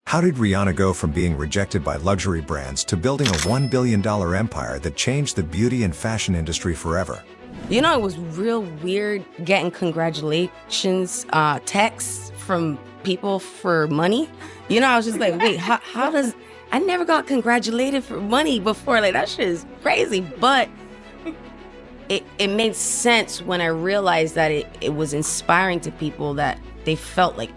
How did Rihanna go from being rejected by luxury brands to building a $1 billion empire that changed the beauty and fashion industry forever? You know, it was real weird getting congratulations texts from people for money. You know, I was just like, wait, how does... I never got congratulated for money before. Like, that shit is crazy. But it made sense when I realized that it was inspiring to people, that they felt like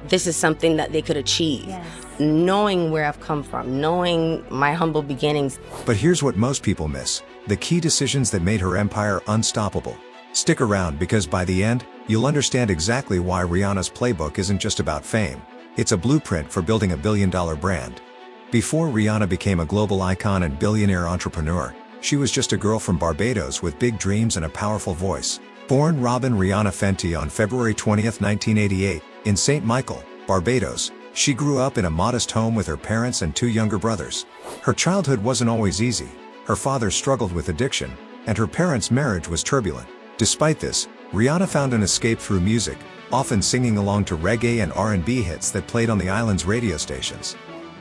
this is something that they could achieve. Yes. Knowing where I've come from, knowing my humble beginnings. But here's what most people miss: the key decisions that made her empire unstoppable. Stick around, because by the end, you'll understand exactly why Rihanna's playbook isn't just about fame. It's a blueprint for building a billion-dollar brand. Before Rihanna became a global icon and billionaire entrepreneur, she was just a girl from Barbados with big dreams and a powerful voice. Born Robin Rihanna Fenty on February 20, 1988, in St. Michael, Barbados, she grew up in a modest home with her parents and two younger brothers. Her childhood wasn't always easy. Her father struggled with addiction, and her parents' marriage was turbulent. Despite this, Rihanna found an escape through music, often singing along to reggae and R&B hits that played on the island's radio stations.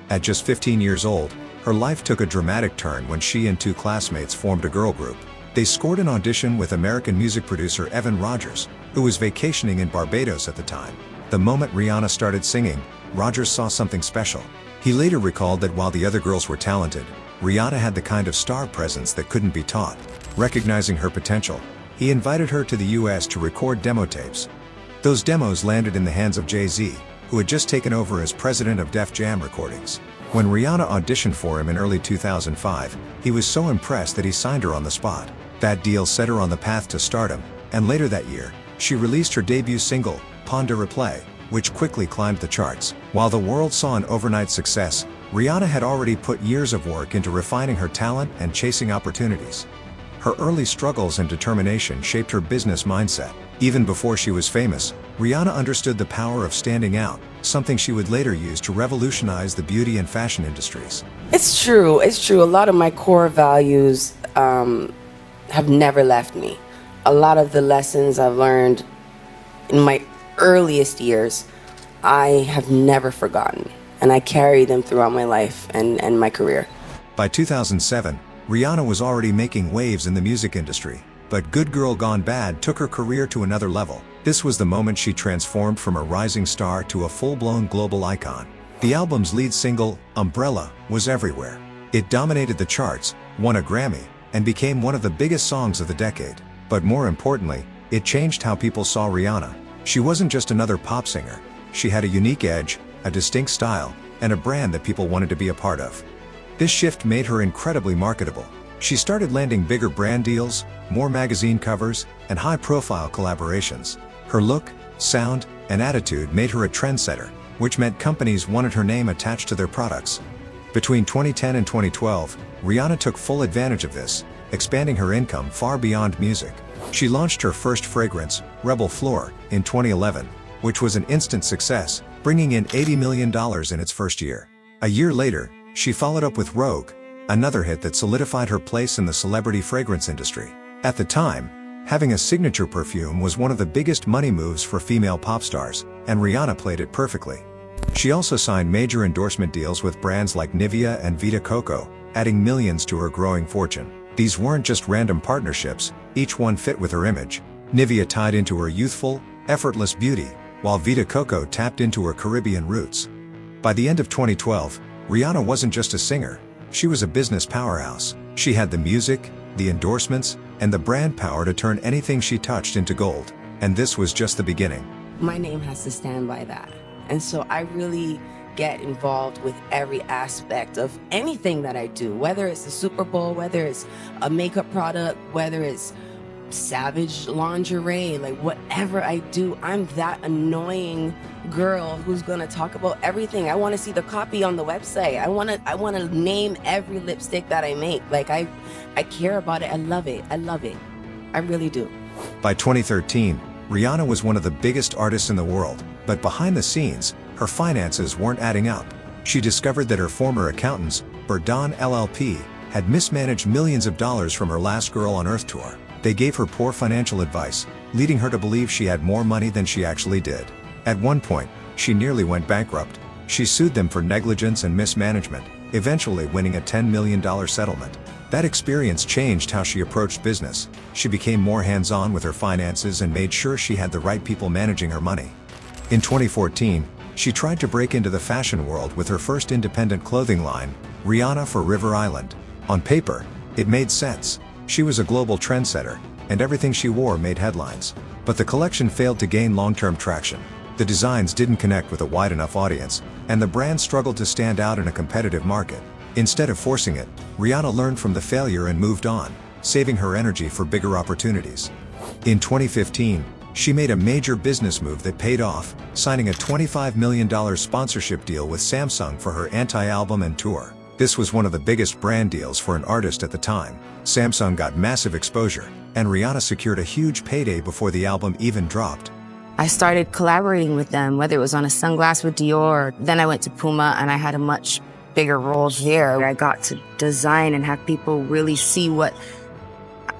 At just 15 years old, her life took a dramatic turn when she and two classmates formed a girl group. They scored an audition with American music producer Evan Rogers, who was vacationing in Barbados at the time. The moment Rihanna started singing, Rogers saw something special. He later recalled that while the other girls were talented, Rihanna had the kind of star presence that couldn't be taught. Recognizing her potential, he invited her to the US to record demo tapes. Those demos landed in the hands of Jay-Z, who had just taken over as president of Def Jam Recordings. When Rihanna auditioned for him in early 2005, he was so impressed that he signed her on the spot. That deal set her on the path to stardom, and later that year, she released her debut single, Pas de Replay, which quickly climbed the charts. While the world saw an overnight success, Rihanna had already put years of work into refining her talent and chasing opportunities. Her early struggles and determination shaped her business mindset. Even before she was famous, Rihanna understood the power of standing out, something she would later use to revolutionize the beauty and fashion industries. It's true. A lot of my core values have never left me. A lot of the lessons I've learned in my earliest years, I have never forgotten, and I carry them throughout my life and my career. By 2007, Rihanna was already making waves in the music industry, but Good Girl Gone Bad took her career to another level. This was the moment she transformed from a rising star to a full-blown global icon. The album's lead single, Umbrella, was everywhere. It dominated the charts, won a Grammy, and became one of the biggest songs of the decade. But more importantly, it changed how people saw Rihanna. She wasn't just another pop singer. She had a unique edge, a distinct style, and a brand that people wanted to be a part of. This shift made her incredibly marketable. She started landing bigger brand deals, more magazine covers, and high-profile collaborations. Her look, sound, and attitude made her a trendsetter, which meant companies wanted her name attached to their products. Between 2010 and 2012, Rihanna took full advantage of this, expanding her income far beyond music. She launched her first fragrance, Rebel Floor, in 2011, which was an instant success, bringing in $80 million in its first year. A year later, she followed up with Rogue, another hit that solidified her place in the celebrity fragrance industry. At the time, having a signature perfume was one of the biggest money moves for female pop stars, and Rihanna played it perfectly. She also signed major endorsement deals with brands like Nivea and Vita Coco, adding millions to her growing fortune. These weren't just random partnerships, each one fit with her image. Nivea tied into her youthful, effortless beauty, while Vita Coco tapped into her Caribbean roots. By the end of 2012, Rihanna wasn't just a singer, she was a business powerhouse. She had the music, the endorsements, and the brand power to turn anything she touched into gold. And this was just the beginning. My name has to stand by that. And so I really get involved with every aspect of anything that I do, whether it's the Super Bowl, whether it's a makeup product, whether it's Savage lingerie, like whatever I do, I'm that annoying girl who's gonna talk about everything. I want to see the copy on the website. I want to name every lipstick that I make. Like I care about it. I love it. I really do. By 2013, Rihanna was one of the biggest artists in the world, but behind the scenes, her finances weren't adding up. She discovered that her former accountants, Burdon LLP, had mismanaged millions of dollars from her Last Girl on Earth tour. They gave her poor financial advice, leading her to believe she had more money than she actually did. At one point, she nearly went bankrupt. She sued them for negligence and mismanagement, eventually winning a $10 million settlement. That experience changed how she approached business. She became more hands-on with her finances and made sure she had the right people managing her money. In 2014, she tried to break into the fashion world with her first independent clothing line, Rihanna for River Island. On paper, it made sense. She was a global trendsetter, and everything she wore made headlines. But the collection failed to gain long-term traction. The designs didn't connect with a wide enough audience, and the brand struggled to stand out in a competitive market. Instead of forcing it, Rihanna learned from the failure and moved on, saving her energy for bigger opportunities. In 2015, she made a major business move that paid off, signing a $25 million sponsorship deal with Samsung for her anti-album and tour. This was one of the biggest brand deals for an artist at the time. Samsung got massive exposure, and Rihanna secured a huge payday before the album even dropped. I started collaborating with them, whether it was on a sunglass with Dior. Then I went to Puma and I had a much bigger role there. I got to design and have people really see what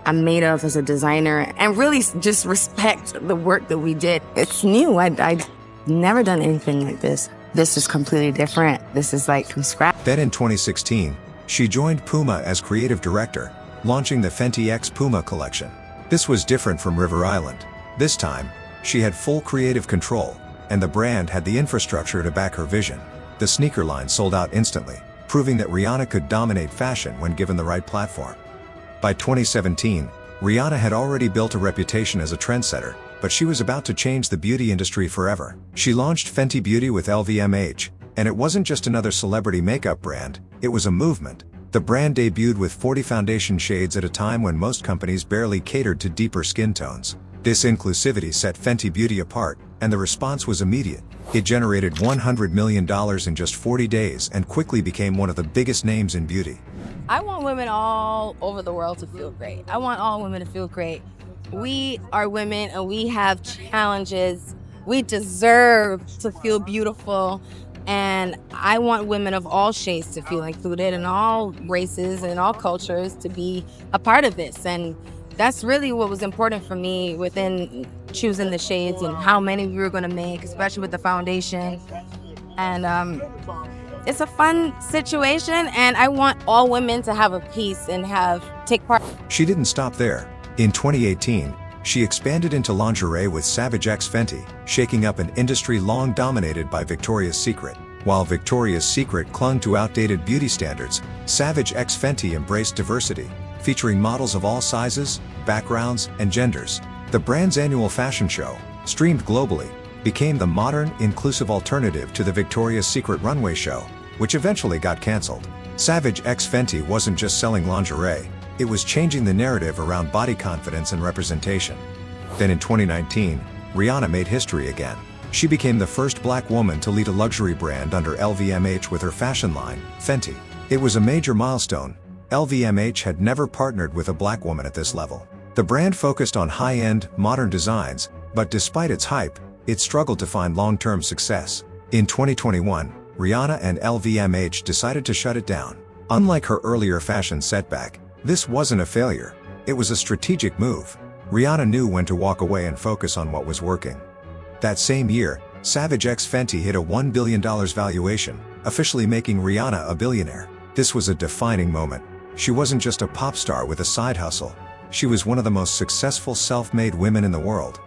I'm made of as a designer and really just respect the work that we did. It's new. I'd never done anything like this. This is completely different. This is like from scratch. Then in 2016, she joined Puma as creative director, launching the Fenty X Puma collection. This was different from River Island. This time, she had full creative control, and the brand had the infrastructure to back her vision. The sneaker line sold out instantly, proving that Rihanna could dominate fashion when given the right platform. By 2017, Rihanna had already built a reputation as a trendsetter, but she was about to change the beauty industry forever. She launched Fenty Beauty with LVMH, and it wasn't just another celebrity makeup brand, it was a movement. The brand debuted with 40 foundation shades at a time when most companies barely catered to deeper skin tones. This inclusivity set Fenty Beauty apart, and the response was immediate. It generated $100 million in just 40 days and quickly became one of the biggest names in beauty. I want women all over the world to feel great. I want all women to feel great. We are women and we have challenges. We deserve to feel beautiful. And I want women of all shades to feel included and all races and all cultures to be a part of this. And that's really what was important for me within choosing the shades and how many we were going to make, especially with the foundation. And it's a fun situation, and I want all women to have a piece and take part. She didn't stop there. In 2018, she expanded into lingerie with Savage X Fenty, shaking up an industry long dominated by Victoria's Secret. While Victoria's Secret clung to outdated beauty standards, Savage X Fenty embraced diversity, featuring models of all sizes, backgrounds, and genders. The brand's annual fashion show, streamed globally, became the modern, inclusive alternative to the Victoria's Secret runway show, which eventually got cancelled. Savage X Fenty wasn't just selling lingerie, it was changing the narrative around body confidence and representation. Then in 2019, Rihanna made history again. She became the first black woman to lead a luxury brand under LVMH with her fashion line, Fenty. It was a major milestone. LVMH had never partnered with a black woman at this level. The brand focused on high-end, modern designs, but despite its hype, it struggled to find long-term success. In 2021, Rihanna and LVMH decided to shut it down. Unlike her earlier fashion setback, this wasn't a failure. It was a strategic move. Rihanna knew when to walk away and focus on what was working. That same year, Savage X Fenty hit a $1 billion valuation, officially making Rihanna a billionaire. This was a defining moment. She wasn't just a pop star with a side hustle. She was one of the most successful self-made women in the world.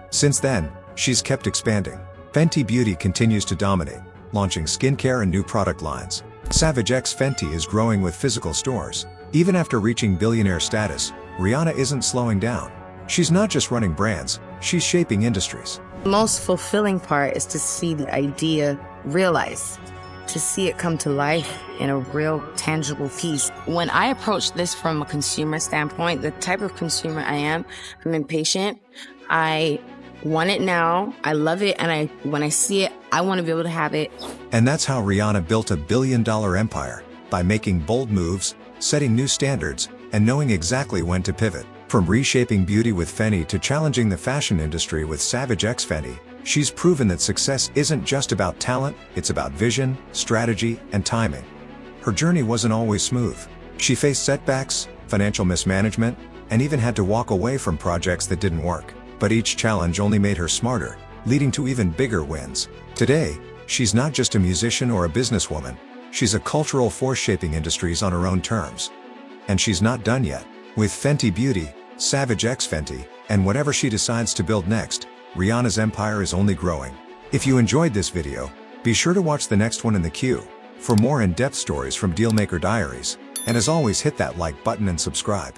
Since then, she's kept expanding. Fenty Beauty continues to dominate, launching skincare and new product lines. Savage X Fenty is growing with physical stores. Even after reaching billionaire status, Rihanna isn't slowing down. She's not just running brands, she's shaping industries. The most fulfilling part is to see the idea realized, to see it come to life in a real tangible piece. When I approach this from a consumer standpoint, the type of consumer I am, I'm impatient. I want it now. I love it. And when I see it, I want to be able to have it. And that's how Rihanna built a billion-dollar empire, by making bold moves, setting new standards, and knowing exactly when to pivot. From reshaping beauty with Fenty to challenging the fashion industry with Savage X Fenty, she's proven that success isn't just about talent, it's about vision, strategy, and timing. Her journey wasn't always smooth. She faced setbacks, financial mismanagement, and even had to walk away from projects that didn't work. But each challenge only made her smarter, leading to even bigger wins. Today, She's not just a musician or a businesswoman, she's a cultural force shaping industries on her own terms. And she's not done yet. With Fenty Beauty, Savage X Fenty, and whatever she decides to build next, Rihanna's empire is only growing. If you enjoyed this video, be sure to watch the next one in the queue for more in-depth stories from Dealmaker Diaries. And as always, hit that like button and subscribe.